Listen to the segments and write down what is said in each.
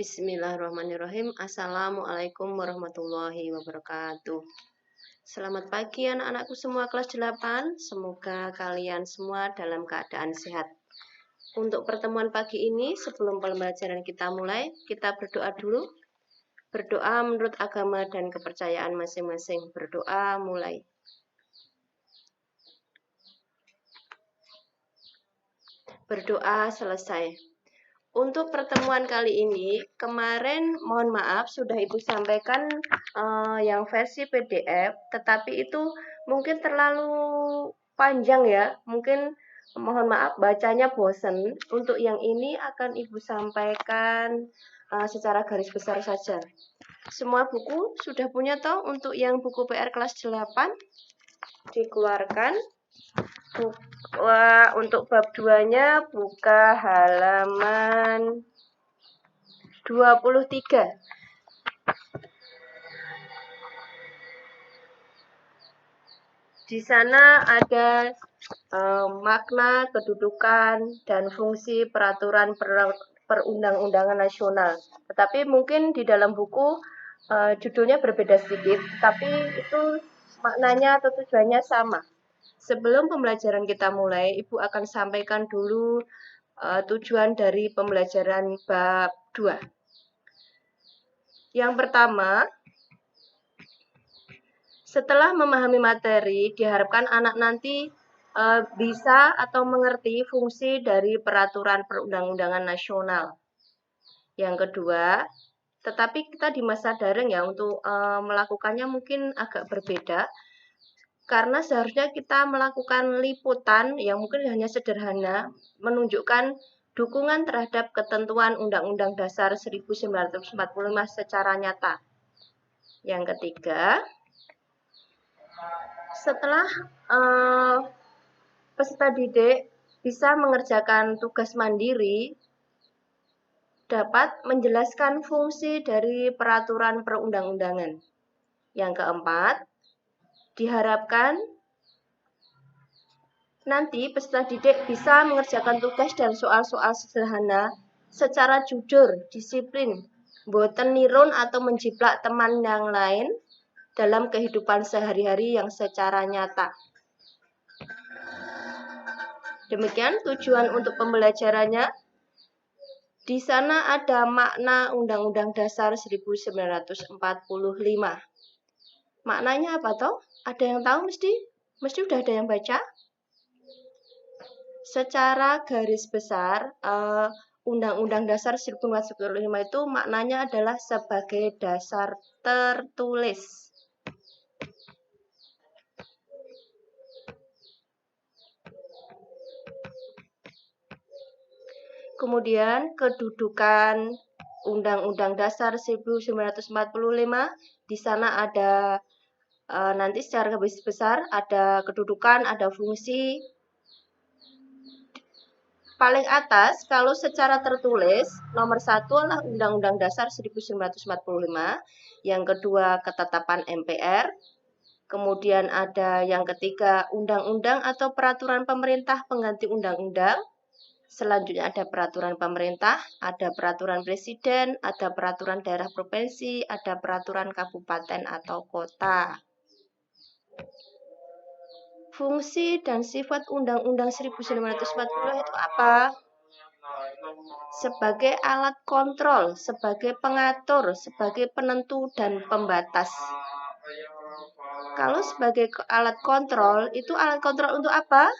Bismillahirrahmanirrahim. Assalamualaikum warahmatullahi wabarakatuh. Selamat pagi anak-anakku semua kelas 8. Semoga kalian semua dalam keadaan sehat. Untuk pertemuan pagi ini, sebelum pembelajaran kita mulai, kita berdoa dulu. Berdoa menurut agama dan kepercayaan masing-masing. Berdoa mulai. Berdoa selesai. Untuk pertemuan kali ini, kemarin mohon maaf sudah Ibu sampaikan yang versi PDF, tetapi itu mungkin terlalu panjang ya, mungkin mohon maaf bacanya bosen. Untuk yang ini akan Ibu sampaikan secara garis besar saja. Semua buku sudah punya toh? Untuk yang buku PR kelas 8 dikeluarkan. Untuk bab 2-nya buka halaman 23. Di sana ada makna, kedudukan, dan fungsi peraturan perundang-undangan nasional. Tetapi mungkin di dalam buku judulnya berbeda sedikit, tapi itu maknanya atau tujuannya sama. Sebelum pembelajaran kita mulai, Ibu akan sampaikan dulu tujuan dari pembelajaran bab 2. Yang pertama, setelah memahami materi, diharapkan anak nanti bisa atau mengerti fungsi dari peraturan perundang-undangan nasional. Yang kedua, tetapi kita di masa daring ya, untuk melakukannya mungkin agak berbeda. Karena seharusnya kita melakukan liputan yang mungkin hanya sederhana, menunjukkan dukungan terhadap ketentuan Undang-Undang Dasar 1945 secara nyata. Yang ketiga, setelah peserta didik bisa mengerjakan tugas mandiri, dapat menjelaskan fungsi dari peraturan perundang-undangan. Yang keempat, diharapkan nanti peserta didik bisa mengerjakan tugas dan soal-soal sederhana secara jujur, disiplin, boten nirun atau menjiplak teman yang lain dalam kehidupan sehari-hari yang secara nyata. Demikian tujuan untuk pembelajarannya. Di sana ada makna Undang-Undang Dasar 1945. Maknanya apa toh? Ada yang tahu mesti? Mesti udah ada yang baca? Secara garis besar, Undang-Undang Dasar 1945 itu maknanya adalah sebagai dasar tertulis. Kemudian kedudukan Undang-Undang Dasar 1945, di sana ada nanti secara garis besar ada kedudukan, ada fungsi. Paling atas, kalau secara tertulis, nomor 1 adalah Undang-Undang Dasar 1945, yang kedua ketetapan MPR, kemudian ada yang ketiga Undang-Undang atau Peraturan Pemerintah Pengganti Undang-Undang, selanjutnya ada Peraturan Pemerintah, ada Peraturan Presiden, ada Peraturan Daerah Provinsi, ada Peraturan Kabupaten atau Kota. Fungsi dan sifat Undang-Undang 1945 itu apa? Sebagai alat kontrol, sebagai pengatur, sebagai penentu dan pembatas. Kalau sebagai alat kontrol, itu alat kontrol untuk apa?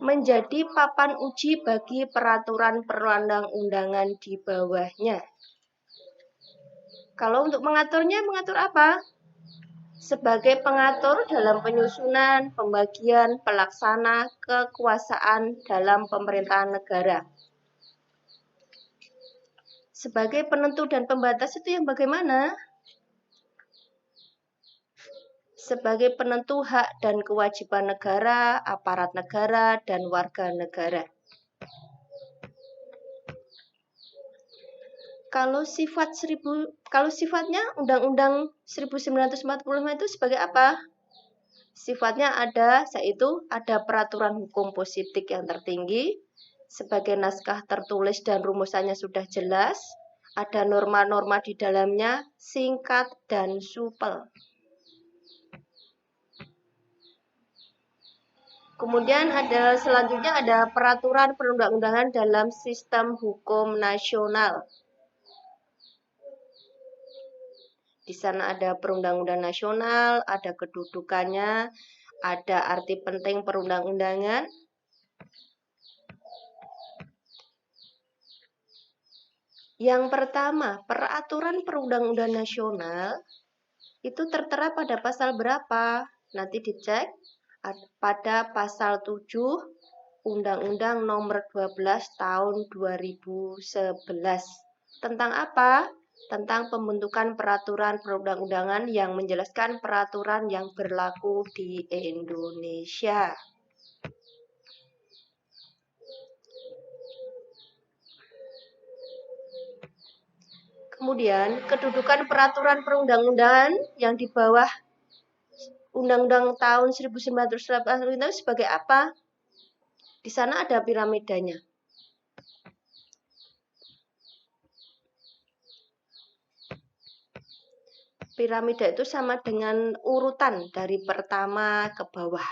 Menjadi papan uji bagi peraturan perundang-undangan di bawahnya. Kalau untuk mengaturnya, mengatur apa? Sebagai pengatur dalam penyusunan, pembagian, pelaksana, kekuasaan dalam pemerintahan negara. Sebagai penentu dan pembatas itu yang bagaimana? Sebagai penentu hak dan kewajiban negara, aparat negara, dan warga negara. Kalau sifatnya Undang-Undang 1945 itu sebagai apa? Sifatnya ada, yaitu ada peraturan hukum positif yang tertinggi, sebagai naskah tertulis dan rumusannya sudah jelas. Ada norma-norma di dalamnya, singkat dan supel. Kemudian selanjutnya ada peraturan perundang-undangan dalam sistem hukum nasional. Di sana ada perundang-undangan nasional, ada kedudukannya, ada arti penting perundang-undangan. Yang pertama, peraturan perundang-undangan nasional itu tertera pada pasal berapa? Nanti dicek pada pasal 7 Undang-Undang Nomor 12 Tahun 2011. Tentang apa? Tentang pembentukan peraturan perundang-undangan yang menjelaskan peraturan yang berlaku di Indonesia. Kemudian, kedudukan peraturan perundang-undangan yang di bawah Undang-Undang tahun 1985 itu sebagai apa? Di sana ada piramidanya. Piramida itu sama dengan urutan dari pertama ke bawah.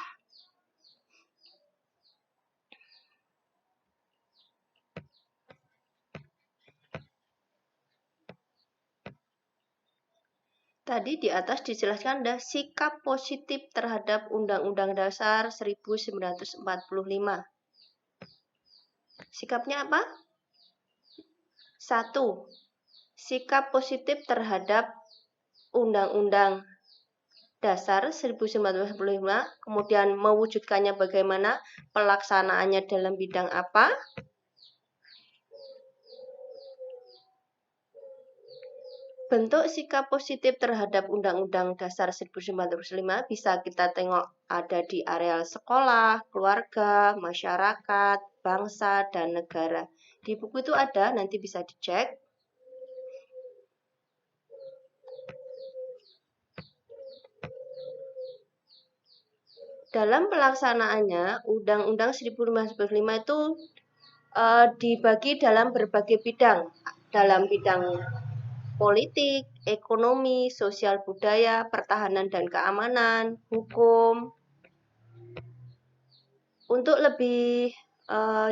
Tadi di atas dijelaskan ada sikap positif terhadap Undang-Undang Dasar 1945. Sikapnya apa? 1. Sikap positif terhadap Undang-Undang Dasar 1945, kemudian mewujudkannya bagaimana, pelaksanaannya dalam bidang apa. Bentuk sikap positif terhadap Undang-Undang Dasar 1945 bisa kita tengok ada di areal sekolah, keluarga, masyarakat, bangsa, dan negara. Di buku itu ada, nanti bisa dicek. Dalam pelaksanaannya, Undang-Undang 1945 itu dibagi dalam berbagai bidang. Dalam bidang politik, ekonomi, sosial budaya, pertahanan dan keamanan, hukum. Untuk lebih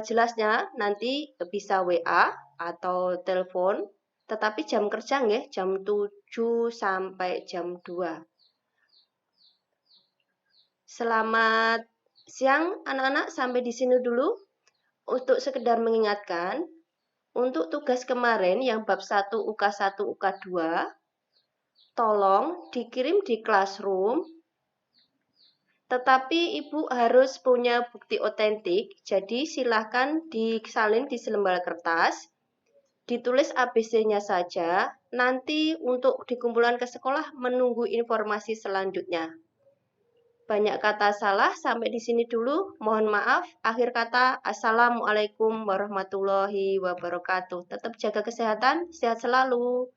jelasnya nanti bisa WA atau telepon, tetapi jam kerja nggih, jam 7 sampai jam 2. Selamat siang anak-anak, sampai di sini dulu. Untuk sekedar mengingatkan, untuk tugas kemarin yang bab 1 UK1 UK2, tolong dikirim di classroom, tetapi Ibu harus punya bukti otentik, jadi silahkan disalin di selembar kertas, ditulis ABC-nya saja, nanti untuk dikumpulkan ke sekolah menunggu informasi selanjutnya. Banyak kata salah, sampai di sini dulu. Mohon maaf. Akhir kata, Assalamualaikum warahmatullahi wabarakatuh. Tetap jaga kesehatan, sehat selalu.